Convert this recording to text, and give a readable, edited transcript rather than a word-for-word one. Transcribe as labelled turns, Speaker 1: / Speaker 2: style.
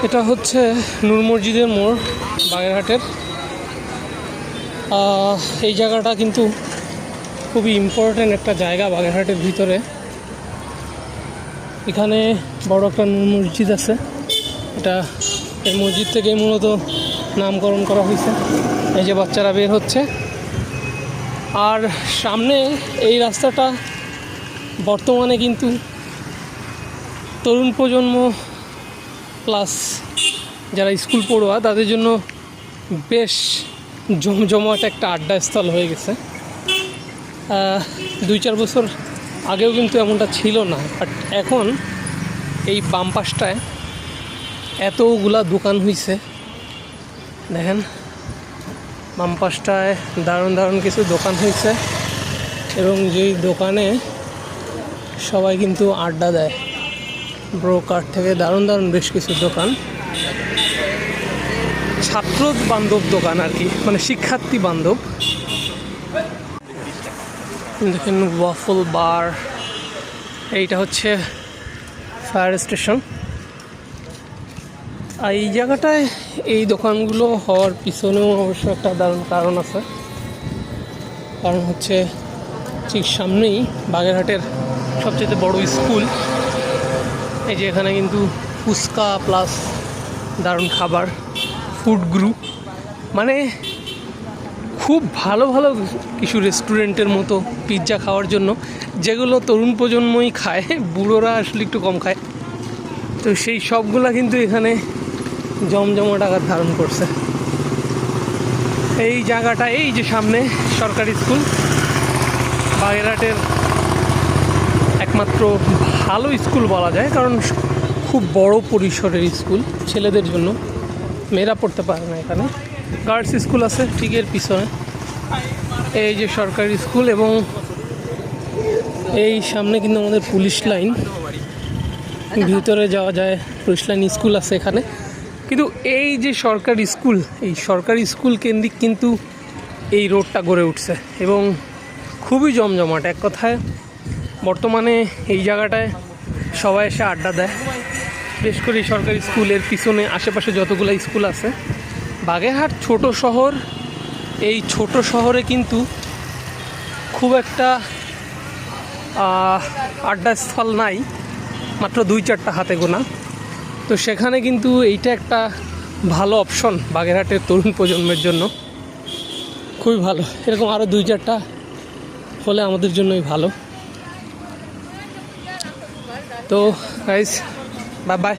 Speaker 1: এটা হচ্ছে নূর মসজিদের মোড় বাগেরহাটের। এই জায়গাটা কিন্তু খুবই ইম্পর্ট্যান্ট একটা জায়গা বাগেরহাটের ভিতরে। এখানে বড় একটা নূর মসজিদ আছে, এটা এই মসজিদ থেকে মূলত নামকরণ করা হয়েছে। এই যে বাচ্চারা বের হচ্ছে, আর সামনে এই রাস্তাটা বর্তমানে কিন্তু তরুণ প্রজন্ম প্লাস যারা স্কুল পড়ুয়া তাদের জন্য বেশ জমজমাট একটা আড্ডাস্থল হয়ে গেছে। 2-4 বছর আগেও কিন্তু এমনটা ছিল না, বাট এখন এই বাম পাশটায় এতগুলা দোকান হয়েছে। দেখেন বাম পাশটায় দারুণ দারুণ কিছু দোকান হয়েছে, এবং যেই দোকানে সবাই কিন্তু আড্ডা দেয়। ব্রোকার থেকে দারুণ দারুণ বেশ কিছু দোকান, ছাত্র বান্ধব দোকান আর কি, মানে শিক্ষার্থী বান্ধব। দেখেন ওয়াফল বার, এইটা হচ্ছে ফায়ার স্টেশন। আর এই জায়গাটায় এই দোকানগুলো হওয়ার পিছনেও অবশ্য একটা দারুণ কারণ আছে। কারণ হচ্ছে ঠিক সামনেই বাগেরহাটের সবচেয়ে বড় স্কুল। এই যে এখানে কিন্তু ফুচকা প্লাস দারুণ খাবার, ফুড গ্রুপ, মানে খুব ভালো ভালো কিছু রেস্টুরেন্টের মতো পিৎজা খাওয়ার জন্য, যেগুলো তরুণ প্রজন্মই খায়, বুড়োরা আসলে একটু কম খায়। তো সেই সবগুলা কিন্তু এখানে জমজমাট আকার ধারণ করছে। এই জায়গাটা, এই যে সামনে সরকারি স্কুল, বাগেরহাটের একমাত্র ভালো স্কুল বলা যায়, কারণ খুব বড় পরিসরের স্কুল ছেলেদের জন্য, মেয়েরা পড়তে পারে না। এখানে গার্লস স্কুল আছে ঠিক এর পিছনে, এই যে সরকারি স্কুল, এবং এই সামনে কিন্তু আমাদের পুলিশ লাইন, ভিতরে যাওয়া যায়, পুলিশ লাইন স্কুল আছে এখানে। কিন্তু এই যে সরকারি স্কুল, এই সরকারি স্কুল কেন্দ্রিক কিন্তু এই রোডটা গড়ে উঠছে, এবং খুবই জমজমাট। এক কথায় বর্তমানে এই জায়গাটায় সবাই এসে আড্ডা দেয়, বিশেষ করে সরকারি স্কুলের পিছনে আশেপাশে যতগুলো স্কুল আছে। বাগেরহাট ছোট শহর, এই ছোট শহরে কিন্তু খুব একটা আড্ডাস্থল নাই, মাত্র 2-4টা হাতে গোনা। তো সেখানে কিন্তু এইটা একটা ভালো অপশন বাগেরহাটের তরুণ প্রজন্মের জন্য, খুবই ভালো। এরকম আরও 2-4টা হলে আমাদের জন্যই ভালো। তো গাইস, বাই বাই।